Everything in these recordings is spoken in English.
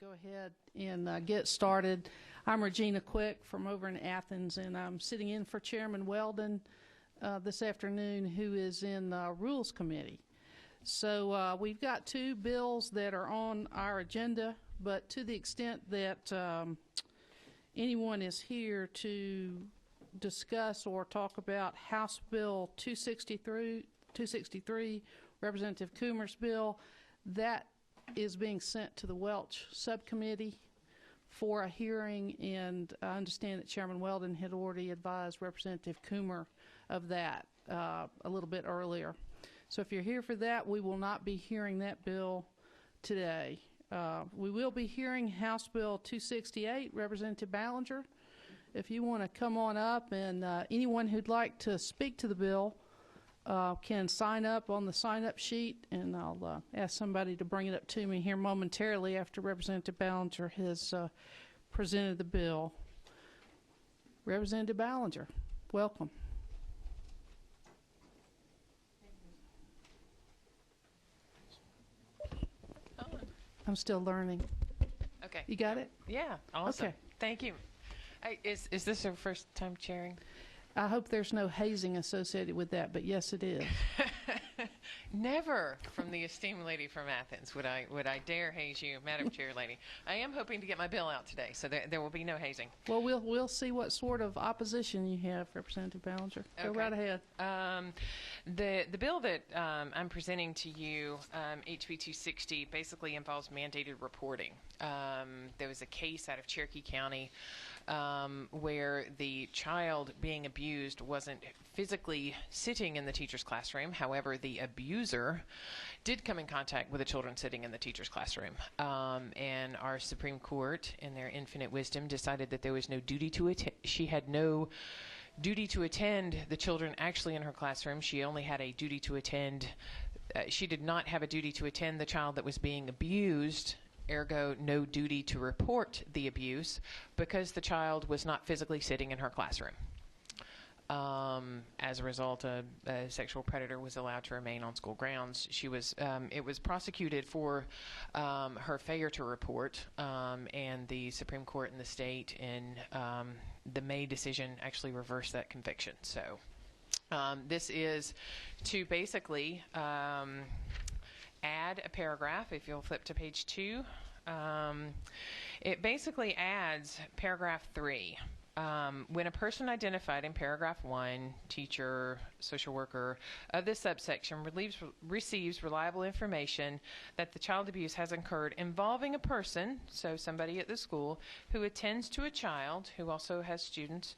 go ahead and get started. I'm Regina Quick from over in Athens, and I'm sitting in for Chairman Weldon this afternoon, who is in the Rules Committee. So we've got two bills that are on our agenda, but to the extent that anyone is here to discuss or talk about House Bill 263, Representative Coomer's bill, that is being sent to the Welch subcommittee for a hearing, and I understand that Chairman Weldon had already advised Representative Coomer of that a little bit earlier. So if you're here for that, we will not be hearing that bill today. We will be hearing House Bill 268, Representative Ballinger. If you want to come on up, and anyone who'd like to speak to the bill can sign up on the sign-up sheet, and I'll ask somebody to bring it up to me here momentarily after Representative Ballinger has presented the bill. Representative Ballinger, welcome. I'm still learning. Okay. You got it? Yeah, awesome. Okay. Thank you. Is this your first time chairing? I hope there's no hazing associated with that, but yes, it is. Never, from the esteemed lady from Athens, would I dare haze you, Madam Chair Lady. I am hoping to get my bill out today, so there will be no hazing. Well, we'll see what sort of opposition you have, Representative Ballinger. Go right ahead. The bill that I'm presenting to you, HB 260, basically involves mandated reporting. There was a case out of Cherokee County where the child being abused wasn't physically sitting in the teacher's classroom. However, the abuser did come in contact with the children sitting in the teacher's classroom. And our Supreme Court, in their infinite wisdom, decided that there was no duty to attend. She had no duty to attend the children actually in her classroom. She only had a duty to attend. She did not have a duty to attend the child that was being abused. Ergo, no duty to report the abuse because the child was not physically sitting in her classroom. As a result, a sexual predator was allowed to remain on school grounds. It was prosecuted for her failure to report, and the Supreme Court in the state in the May decision actually reversed that conviction. So this is to basically add a paragraph. If you'll flip to page 2, it basically adds paragraph 3. When a person identified in paragraph 1, teacher, social worker, of this subsection receives reliable information that the child abuse has occurred involving a person, so somebody at the school, who attends to a child who also has students,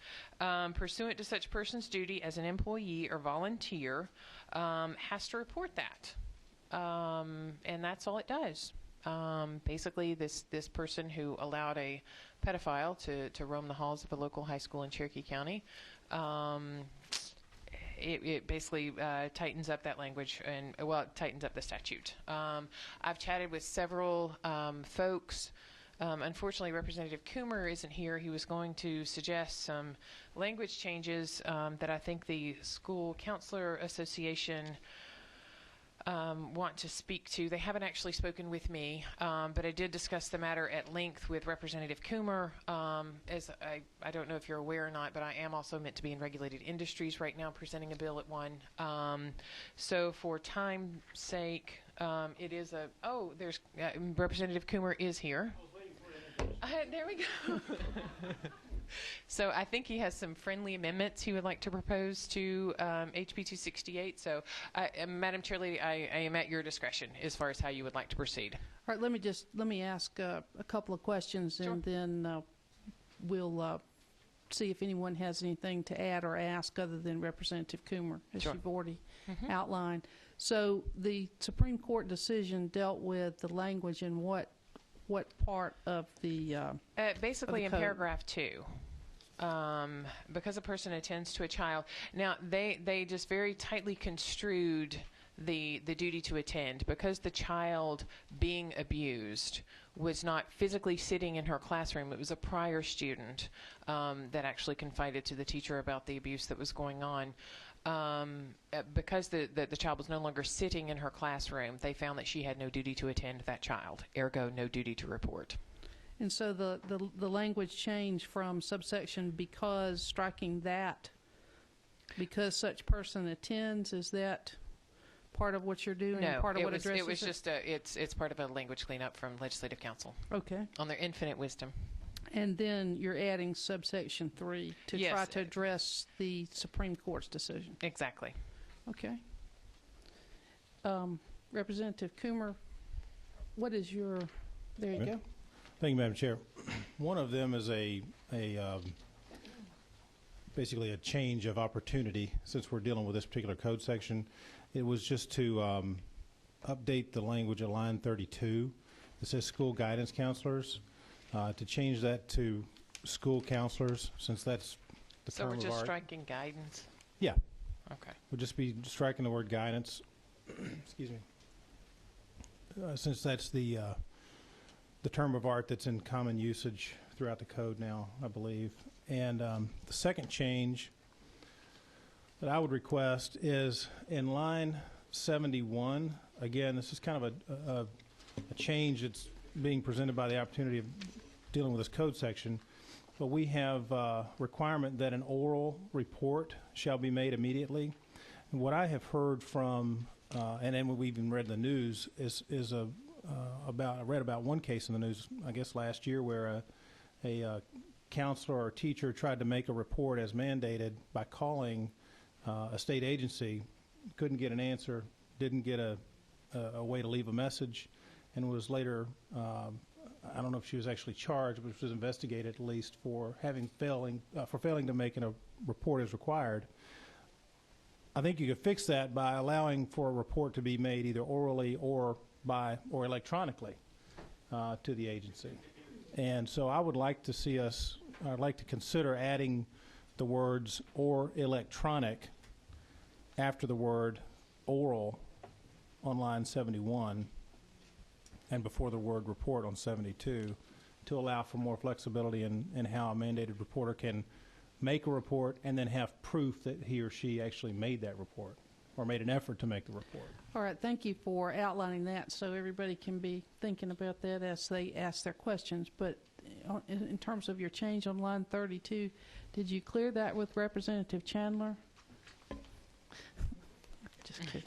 pursuant to such person's duty as an employee or volunteer, has to report that. And that's all it does. Basically, this person who allowed a pedophile to roam the halls of a local high school in Cherokee County, it basically tightens up that language, and well, it tightens up the statute. I've chatted with several folks. Unfortunately, Representative Coomer isn't here. He was going to suggest some language changes that I think the School Counselor Association want to speak to. They haven't actually spoken with me, but I did discuss the matter at length with Representative Coomer. As I don't know if you're aware or not, but I am also meant to be in regulated industries right now, presenting a bill at 1. So for time's sake, it is a, there's Representative Coomer is here. There we go. So I think he has some friendly amendments he would like to propose to HB 268. So, Madam Chair Lady, I am at your discretion as far as how you would like to proceed. All right, let me ask a couple of questions, sure, and then we'll see if anyone has anything to add or ask other than Representative Coomer, as sure, you've already outlined. So the Supreme Court decision dealt with the language in what part of the basically of the in paragraph 2. Because a person attends to a child. Now, they just very tightly construed the duty to attend. Because the child being abused was not physically sitting in her classroom, it was a prior student that actually confided to the teacher about the abuse that was going on. Because the child was no longer sitting in her classroom, they found that she had no duty to attend that child, ergo no duty to report. And so the language change from subsection because, striking that, because such person attends, is that part of what you're doing? No, part of what it addresses was just it's part of a language cleanup from Legislative Council Okay. on their infinite wisdom. And then you're adding subsection 3 to Yes. try to address the Supreme Court's decision. Exactly. Okay. Representative Coomer, what is your, there you Okay. go. Thank you, Madam Chair. One of them is basically a change of opportunity since we're dealing with this particular code section. It was just to update the language at line 32. It says school guidance counselors, to change that to school counselors, since that's the So term we're of just art. striking guidance. Yeah, Okay. we'll just be striking the word guidance. Excuse me. Since that's the term of art that's in common usage throughout the code now, I believe. And the second change that I would request is in line 71. Again, this is kind of a change that's being presented by the opportunity of dealing with this code section. But we have a requirement that an oral report shall be made immediately. And what I have heard from, and then we've even read in the news, is I read about one case in the news, I guess last year, where a counselor or teacher tried to make a report as mandated by calling a state agency, couldn't get an answer, didn't get a way to leave a message, and was later, I don't know if she was actually charged, but she was investigated at least for failing to make a report as required. I think you could fix that by allowing for a report to be made either orally or electronically to the agency. And so I would like to see I'd like to consider adding the words "or electronic" after the word "oral" on line 71 and before the word "report" on 72, to allow for more flexibility in how a mandated reporter can make a report and then have proof that he or she actually made that report or made an effort to make the report. All right, thank you for outlining that so everybody can be thinking about that as they ask their questions. But in terms of your change on line 32, did you clear that with Representative Chandler? Just kidding.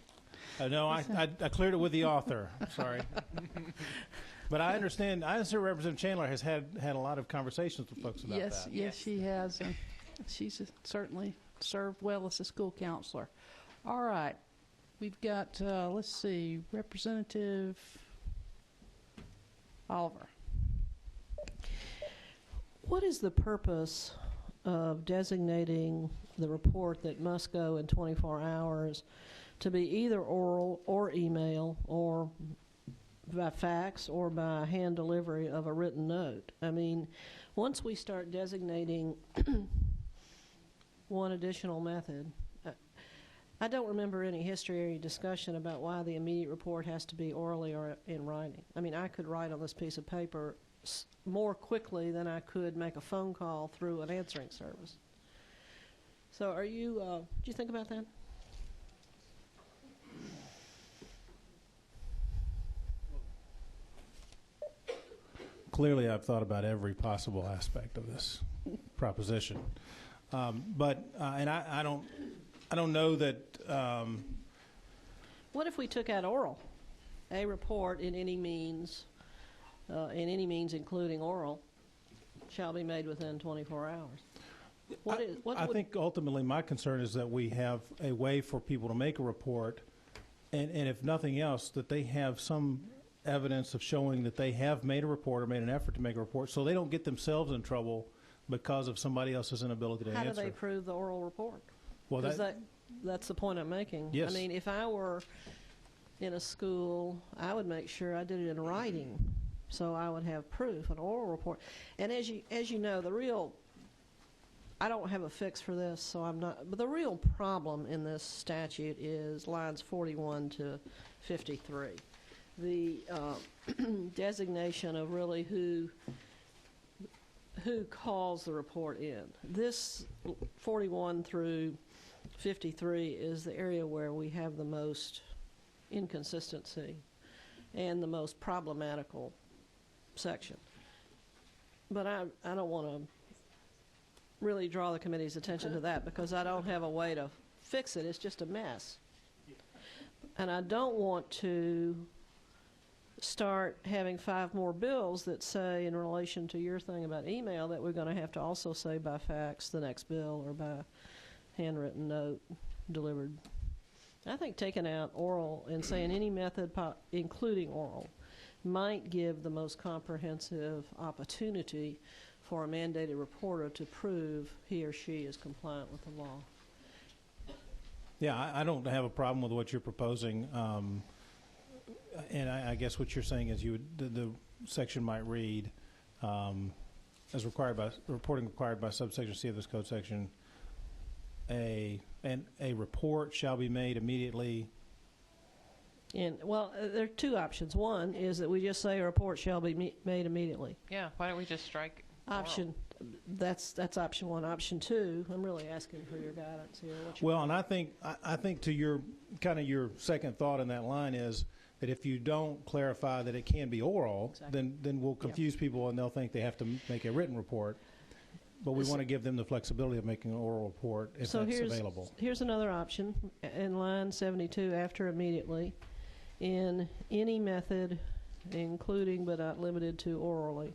No, I cleared it with the author. Sorry. But I understand Representative Chandler has had a lot of conversations with folks about that. Yes, she has. And she's certainly served well as a school counselor. All right. We've got, let's see, Representative Oliver. What is the purpose of designating the report that must go in 24 hours to be either oral or email or by fax or by hand delivery of a written note? I mean, once we start designating one additional method, I don't remember any history or any discussion about why the immediate report has to be orally or in writing. I mean, I could write on this piece of paper more quickly than I could make a phone call through an answering service. So do you think about that? Clearly, I've thought about every possible aspect of this proposition. And I don't know that. What if we took out oral? A report in any means including oral, shall be made within 24 hours. I think ultimately my concern is that we have a way for people to make a report, and if nothing else, that they have some evidence of showing that they have made a report or made an effort to make a report, so they don't get themselves in trouble because of somebody else's inability to answer. How do they prove the oral report? Well, that's the point I'm making. Yes. I mean, if I were in a school, I would make sure I did it in writing, so I would have proof, an oral report. And as you know, I don't have a fix for this, so I'm not. But the real problem in this statute is lines 41 to 53. The designation of really who calls the report in. This 41 through 53 is the area where we have the most inconsistency and the most problematical section. But I don't want to really draw the committee's attention to that because I don't have a way to fix it. It's just a mess. And I don't want to start having 5 more bills that say, in relation to your thing about email, that we're going to have to also say by fax the next bill or by handwritten note delivered. I think taking out oral and saying any method, including oral, might give the most comprehensive opportunity for a mandated reporter to prove he or she is compliant with the law. Yeah, I don't have a problem with what you're proposing. And I guess what you're saying is the section might read, as reporting required by subsection C of this code section, a report shall be made immediately. And, well, there are 2 options. One is that we just say a report shall be made immediately. Yeah, why don't we just strike Option, that's option 1. Option 2, I'm really asking for your guidance here. Well, and I think to your second thought in that line is that if you don't clarify that it can be oral, Exactly. then we'll confuse people and they'll think they have to make a written report. But we want to give them the flexibility of making an oral report if that's available. Here's another option in line 72 after immediately. In any method, including but not limited to orally.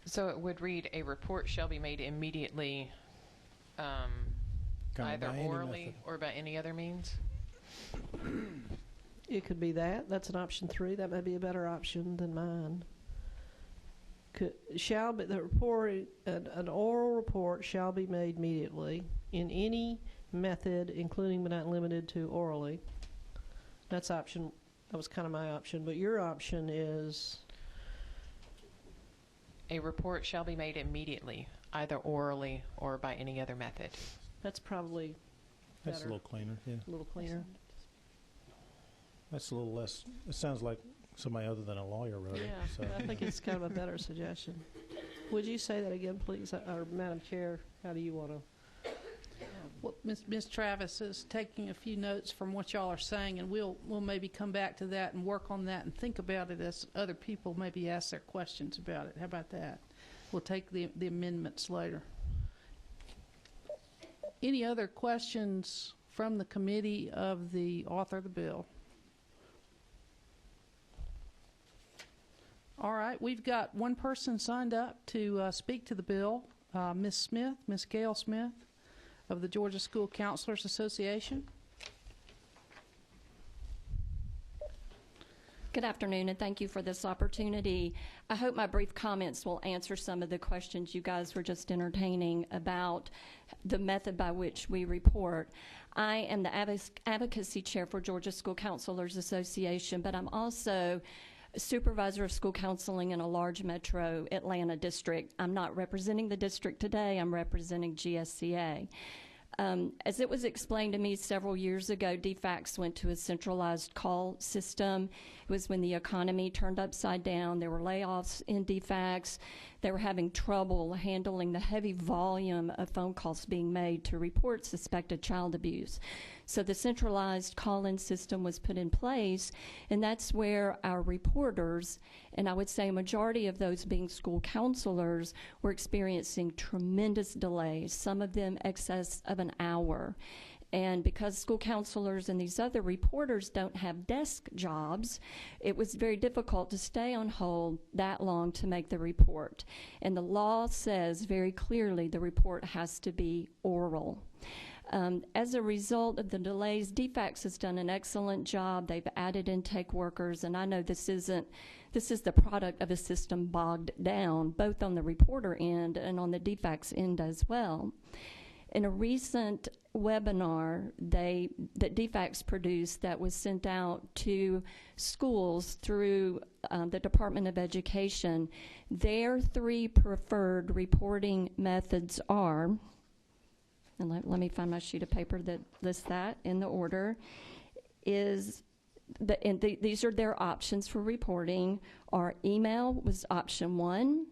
So it would read, a report shall be made immediately, either orally or by any other means? It could be that. That's an option 3. That may be a better option than mine. Shall be the report, an oral report shall be made immediately in any method, including but not limited to orally. That's option. That was kind of my option, but your option is a report shall be made immediately, either orally or by any other method. That's probably better. That's a little cleaner, yeah. A little cleaner. That's a little less, it sounds like somebody other than a lawyer wrote it. Yeah, So. I think it's kind of a better suggestion. Would you say that again, please? Or Madam Chair, how do you want to? Well, Ms. Travis is taking a few notes from what y'all are saying, and we'll maybe come back to that and work on that and think about it as other people maybe ask their questions about it. How about that? We'll take the amendments later. Any other questions from the committee of the author of the bill? All right, we've got one person signed up to speak to the bill, Ms. Smith, Ms. Gail Smith of the Georgia School Counselors Association. Good afternoon, and thank you for this opportunity. I hope my brief comments will answer some of the questions you guys were just entertaining about the method by which we report. I am the advocacy chair for Georgia School Counselors Association, but I'm also supervisor of school counseling in a large metro Atlanta district. I'm not representing the district today. I'm representing GSCA. As it was explained to me several years ago, DFACS went to a centralized call system. It was when the economy turned upside down. There were layoffs in DFACS. They were having trouble handling the heavy volume of phone calls being made to report suspected child abuse. So the centralized call-in system was put in place, and that's where our reporters, and I would say a majority of those being school counselors, were experiencing tremendous delays, some of them excess of an hour. And because school counselors and these other reporters don't have desk jobs, it was very difficult to stay on hold that long to make the report. And the law says very clearly the report has to be oral. As a result of the delays, DFACS has done an excellent job. They've added intake workers, and I know this is the product of a system bogged down, both on the reporter end and on the DFACS end as well. In a recent webinar that DFACS produced that was sent out to schools through the Department of Education, their 3 preferred reporting methods are, and let me find my sheet of paper that lists that in the order, these are their options for reporting, are email was option 1,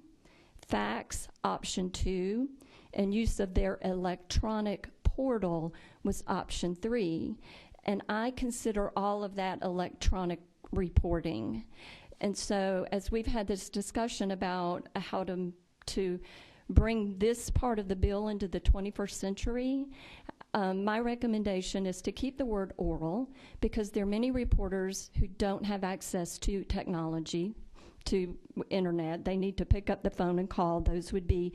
fax option 2, and use of their electronic portal was option 3. And I consider all of that electronic reporting. And so as we've had this discussion about how to bring this part of the bill into the 21st century, my recommendation is to keep the word oral, because there are many reporters who don't have access to technology, to internet. They need to pick up the phone and call. Those would be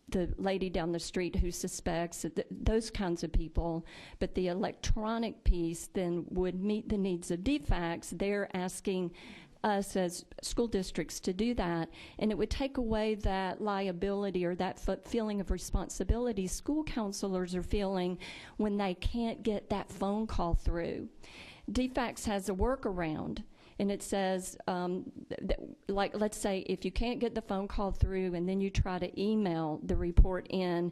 the lady down the street who suspects, those kinds of people. But the electronic piece then would meet the needs of DFACS. They're asking us as school districts to do that, and it would take away that liability or that feeling of responsibility school counselors are feeling when they can't get that phone call through. DFACS has a workaround, and it says, like, let's say if you can't get the phone call through and then you try to email the report in,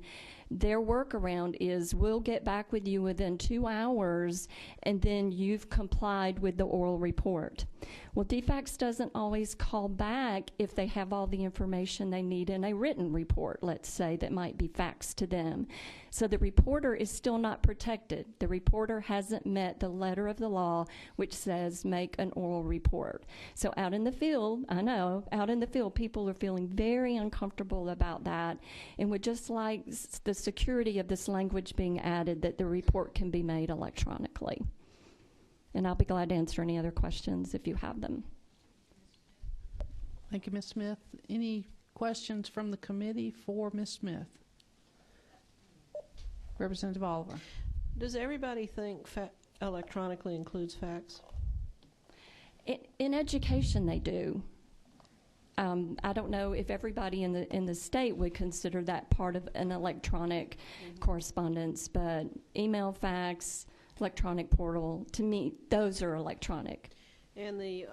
their workaround is we'll get back with you within 2 hours and then you've complied with the oral report. Well, DFACS doesn't always call back if they have all the information they need in a written report, let's say, that might be faxed to them. So the reporter is still not protected. The reporter hasn't met the letter of the law, which says make an oral report. So out in the field, I know, out in the field, people are feeling very uncomfortable about that and would just like the security of this language being added that the report can be made electronically. And I'll be glad to answer any other questions if you have them. Thank you, Ms. Smith. Any questions from the committee for Ms. Smith? Representative Oliver. Does everybody think electronically includes fax? In education, they do. I don't know if everybody in the state would consider that part of an electronic correspondence, but email, fax, electronic portal, to me, those are electronic. And the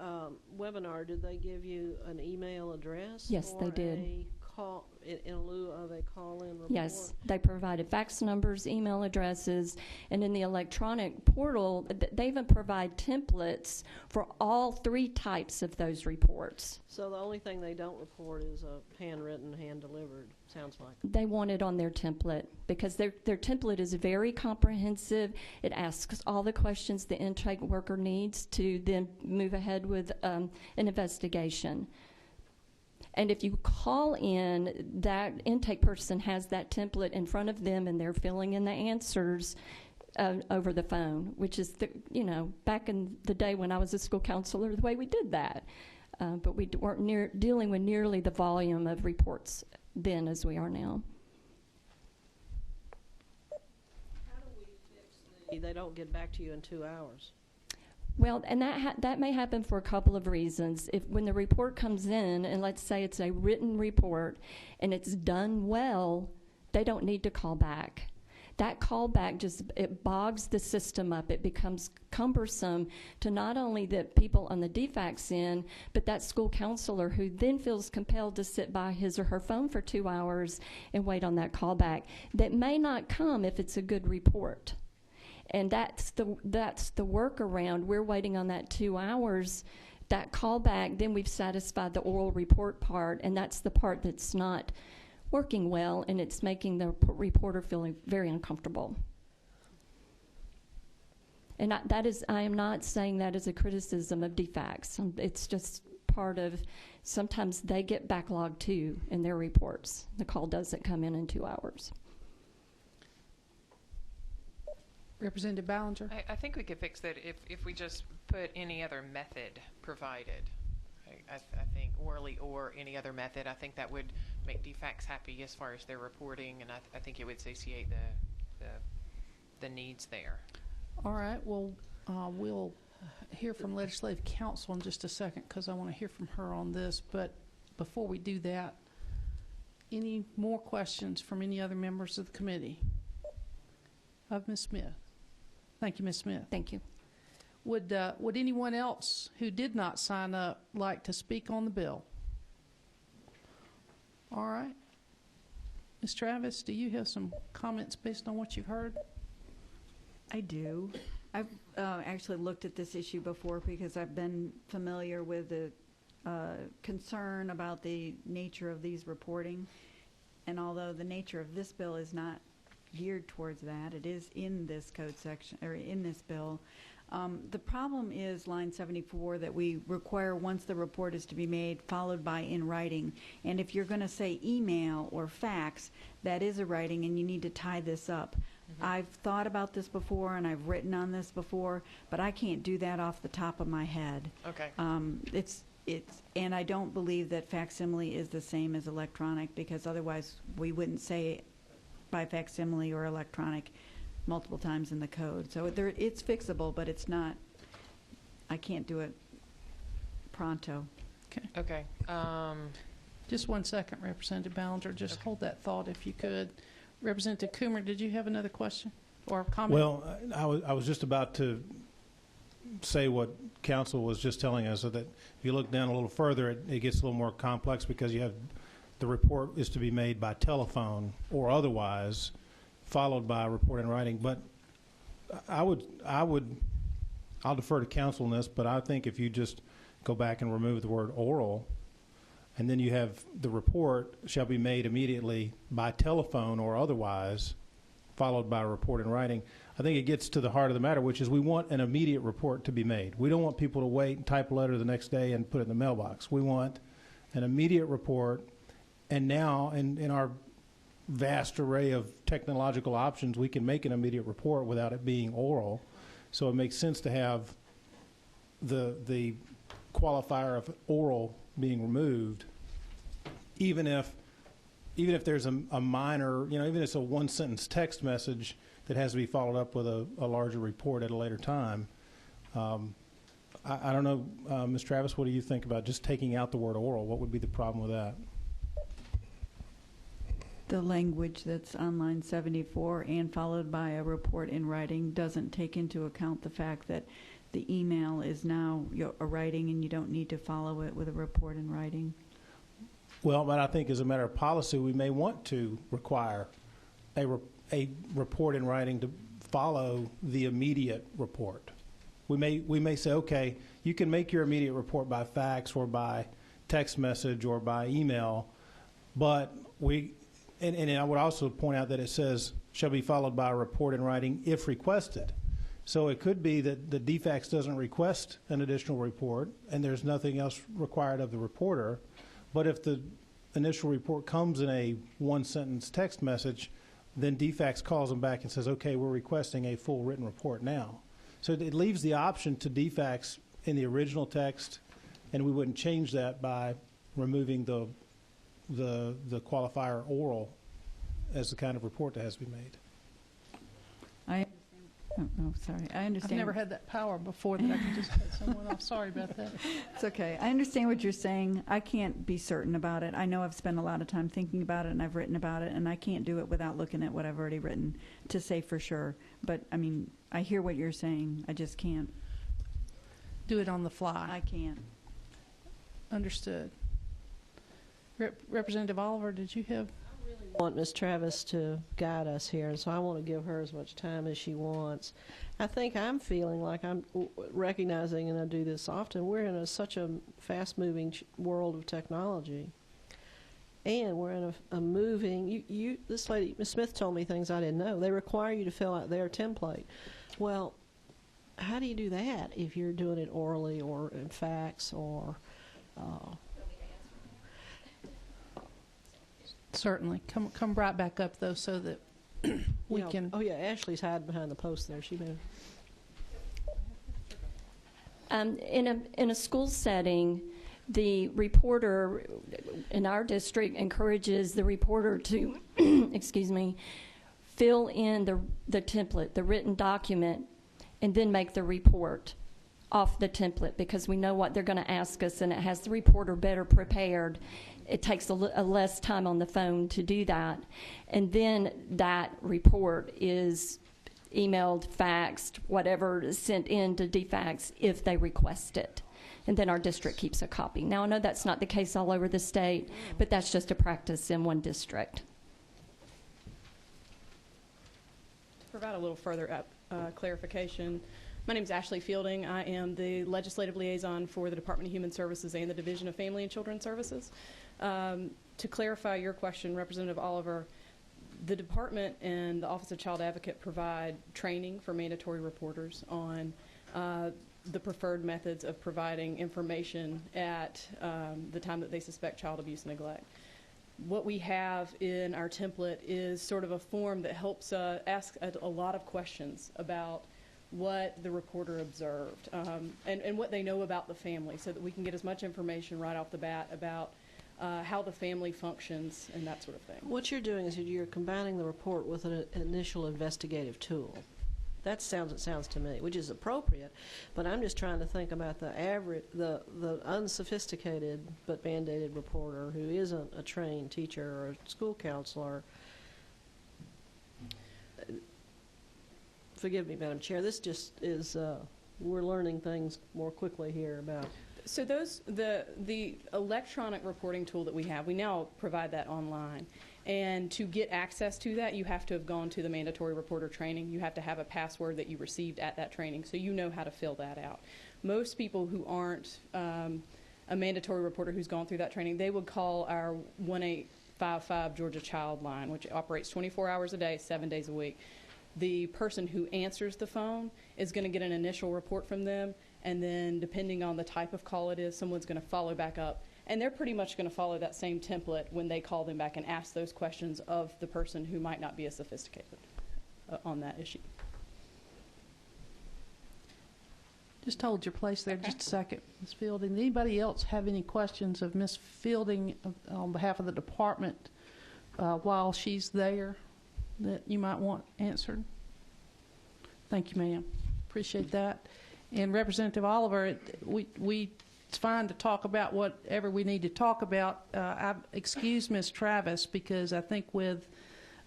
webinar, did they give you an email address? Yes, they did. A call, in lieu of a call-in report? Yes, they provided fax numbers, email addresses, and in the electronic portal, they even provide templates for all 3 types of those reports. So the only thing they don't report is a handwritten, hand-delivered, sounds like. They want it on their template because their template is very comprehensive. It asks all the questions the intake worker needs to then move ahead with an investigation. And if you call in, that intake person has that template in front of them and they're filling in the answers over the phone, which is, back in the day when I was a school counselor, the way we did that. But we weren't dealing with nearly the volume of reports then as we are now. How do we fix they don't get back to you in 2 hours? Well, and that may happen for a couple of reasons. When the report comes in, and let's say it's a written report, and it's done well, they don't need to call back. That callback it bogs the system up. It becomes cumbersome to not only the people on the DFACS end, but that school counselor who then feels compelled to sit by his or her phone for 2 hours and wait on that callback. That may not come if it's a good report. And that's the workaround. We're waiting on that 2 hours, that callback, then we've satisfied the oral report part, and that's the part that's not working well, and it's making the reporter feeling very uncomfortable. And I am not saying that as a criticism of DFACS. It's just part of, sometimes they get backlogged too in their reports. The call doesn't come in 2 hours. Representative Ballinger. I think we could fix that if we just put any other method provided. I think orally or any other method. I think that would make DFACS happy as far as their reporting, and I think it would satiate the needs there. All right. Well, we'll hear from Legislative Counsel in just a second because I want to hear from her on this. But before we do that, any more questions from any other members of the committee? Of Ms. Smith. Thank you, Ms. Smith. Thank you. Would anyone else who did not sign up like to speak on the bill? All right. Ms. Travis, do you have some comments based on what you've heard? I do. I've actually looked at this issue before because I've been familiar with the concern about the nature of these reporting. And although the nature of this bill is not geared towards that, it is in this code section, or in this bill, The problem is line 74 that we require once the report is to be made, followed by in writing. And if you're going to say email or fax, that is a writing, and you need to tie this up. I've thought about this before, and I've written on this before, but I can't do that off the top of my head. Okay. And I don't believe that facsimile is the same as electronic, because otherwise we wouldn't say by facsimile or electronic multiple times in the code. So it's fixable, but it's not, I can't do it pronto. Okay. Just 1 second, Representative Ballinger. Just hold that thought if you could. Representative Coomer, did you have another question or comment? Well, I was just about to say what council was just telling us, so that if you look down a little further, it gets a little more complex, because you have the report is to be made by telephone or otherwise, followed by a report in writing. But I'll defer to council on this, but I think if you just go back and remove the word oral, and then you have the report shall be made immediately by telephone or otherwise, followed by a report in writing, I think it gets to the heart of the matter, which is we want an immediate report to be made. We don't want people to wait and type a letter the next day and put it in the mailbox. We want an immediate report. And now, in our vast array of technological options, we can make an immediate report without it being oral. So it makes sense to have the qualifier of oral being removed, even if there's a minor, even if it's a one-sentence text message that has to be followed up with a larger report at a later time. I don't know, Ms. Travis, what do you think about just taking out the word oral? What would be the problem with that? The language that's on line 74 and followed by a report in writing doesn't take into account the fact that the email is now a writing, and you don't need to follow it with a report in writing. Well, but I think as a matter of policy, we may want to require a report in writing to follow the immediate report. We may say, okay, you can make your immediate report by fax or by text message or by email, but and I would also point out that it says shall be followed by a report in writing if requested. So it could be that the DFAX doesn't request an additional report and there's nothing else required of the reporter. But if the initial report comes in a one-sentence text message, then DFAX calls them back and says, okay, we're requesting a full written report now. So it leaves the option to DFAX in the original text, and we wouldn't change that by removing the qualifier oral as the kind of report that has to be made. I understand. I've never had that power before that I can just cut someone off. Sorry about that. It's okay. I understand what you're saying. I can't be certain about it. I know I've spent a lot of time thinking about it, and I've written about it, and I can't do it without looking at what I've already written to say for sure. But, I mean, I hear what you're saying. I just can't. Do it on the fly. I can't. Understood. Representative Oliver, did you have? I want Ms. Travis to guide us here, and so I want to give her as much time as she wants. I think I'm feeling like I'm recognizing, and I do this often, we're in such a fast-moving world of technology. And we're in a moving, this lady, Ms. Smith, told me things I didn't know. They require you to fill out their template. Well, how do you do that if you're doing it orally or in fax or... Certainly. Come right back up, though, so that we can... Oh, yeah, Ashley's hiding behind the post there. She moved. In a school setting, the reporter in our district encourages the reporter to, excuse me, fill in the template, the written document, and then make the report off the template, because we know what they're going to ask us, and it has the reporter better prepared. It takes a less time on the phone to do that. And then that report is emailed, faxed, whatever, sent in to DFAX if they request it. And then our district keeps a copy. Now, I know that's not the case all over the state, but that's just a practice in one district. To provide a little further clarification, my name is Ashley Fielding. I am the legislative liaison for the Department of Human Services and the Division of Family and Children's Services. To clarify your question, Representative Oliver, the department and the Office of Child Advocate provide training for mandatory reporters on the preferred methods of providing information at the time that they suspect child abuse and neglect. What we have in our template is sort of a form that helps ask a lot of questions about what the reporter observed and what they know about the family, so that we can get as much information right off the bat about how the family functions and that sort of thing. What you're doing is you're combining the report with an initial investigative tool. It sounds to me, which is appropriate, but I'm just trying to think about the average, the unsophisticated but mandated reporter who isn't a trained teacher or a school counselor. Forgive me, Madam Chair, this just is, we're learning things more quickly here about. So the electronic reporting tool that we have, we now provide that online. And to get access to that, you have to have gone to the mandatory reporter training. You have to have a password that you received at that training, so you know how to fill that out. Most people who aren't a mandatory reporter who's gone through that training, they would call our 1855 Georgia Child line, which operates 24 hours a day, 7 days a week. The person who answers the phone is going to get an initial report from them, and then depending on the type of call it is, someone's going to follow back up. And they're pretty much going to follow that same template when they call them back and ask those questions of the person who might not be as sophisticated on that issue. Just hold your place there just a second, Ms. Fielding. Anybody else have any questions of Ms. Fielding on behalf of the department while she's there that you might want answered? Thank you, ma'am. Appreciate that. And Representative Oliver, it's fine to talk about whatever we need to talk about. I've excused Ms. Travis because I think with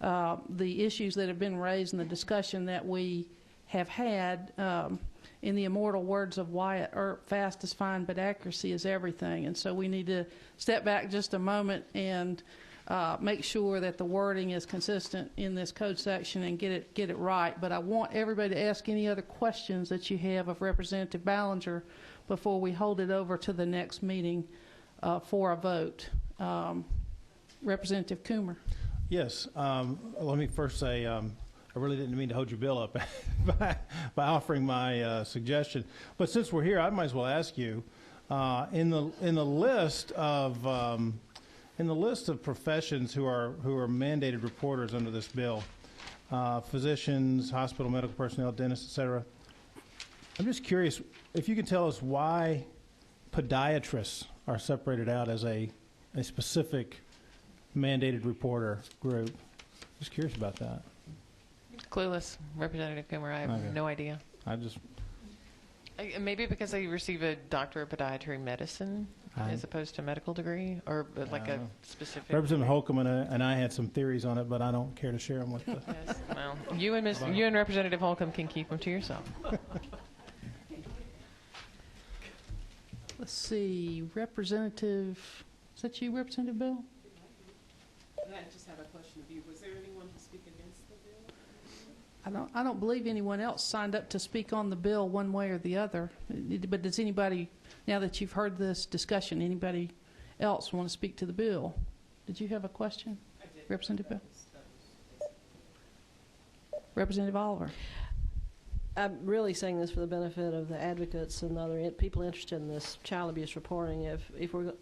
the issues that have been raised in the discussion that we have had, in the immortal words of Wyatt Earp, fast is fine, but accuracy is everything. And so we need to step back just a moment and make sure that the wording is consistent in this code section and get it right. But I want everybody to ask any other questions that you have of Representative Ballinger before we hold it over to the next meeting for a vote. Representative Coomer. Yes. Let me first say I really didn't mean to hold your bill up by offering my suggestion. But since we're here, I might as well ask you in the list of professions who are mandated reporters under this bill, physicians, hospital medical personnel, dentists, etc. I'm just curious if you can tell us why podiatrists are separated out as a specific mandated reporter group. Just curious about that. Clueless, Representative Coomer. I have no idea. Maybe because they receive a doctor of podiatry medicine as opposed to a medical degree, or like a specific. Representative Holcomb and I had some theories on it, but I don't care to share them with the. Yes. Well, you and Representative Holcomb can keep them to yourself. Let's see, Representative, is that you, Representative Bell? I just have a question of you. Was there anyone to speak against the bill? I don't believe anyone else signed up to speak on the bill one way or the other. But does anybody, now that you've heard this discussion, anybody else want to speak to the bill? Did you have a question, Representative Bell? Representative Oliver. I'm really saying this for the benefit of the advocates and other people interested in this child abuse reporting.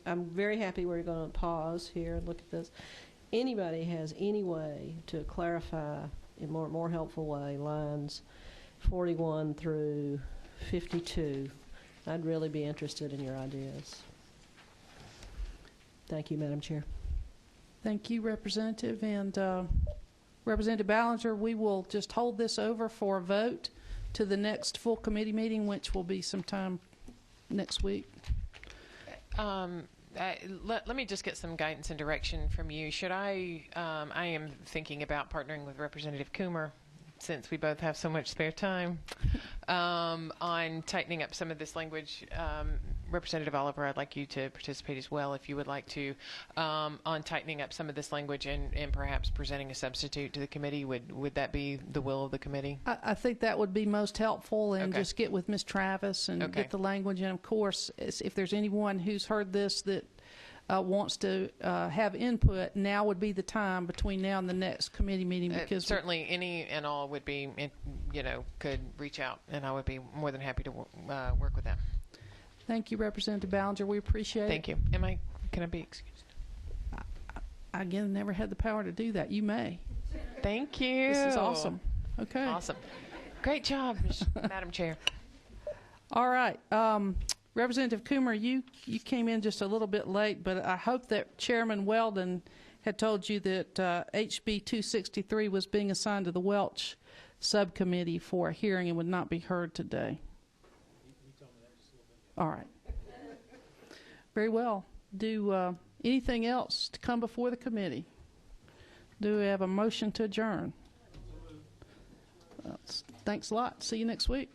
I'm very happy we're going to pause here and look at this. Anybody has any way to clarify in more helpful way lines 41 through 52, I'd really be interested in your ideas. Thank you, Madam Chair. Thank you, Representative. And Representative Ballinger, we will just hold this over for a vote to the next full committee meeting, which will be sometime next week. Let me just get some guidance and direction from you. Should I am thinking about partnering with Representative Coomer, since we both have so much spare time, on tightening up some of this language. Representative Oliver, I'd like you to participate as well, if you would like to, on tightening up some of this language and perhaps presenting a substitute to the committee. Would that be the will of the committee? I think that would be most helpful, and just get with Ms. Travis and get the language. And of course, if there's anyone who's heard this that wants to have input, now would be the time between now and the next committee meeting, because certainly any and all would be, could reach out, and I would be more than happy to work with them. Thank you, Representative Ballinger. We appreciate it. Thank you. Can I be excused? I, again, never had the power to do that. You may. Thank you. This is awesome. Okay. Awesome. Great job, Madam Chair. All right. Representative Coomer, you came in just a little bit late, but I hope that Chairman Weldon had told you that HB 263 was being assigned to the Welch subcommittee for a hearing and would not be heard today. He told me that just a little bit. All right. Very well. Do anything else to come before the committee? Do we have a motion to adjourn? Thanks a lot. See you next week.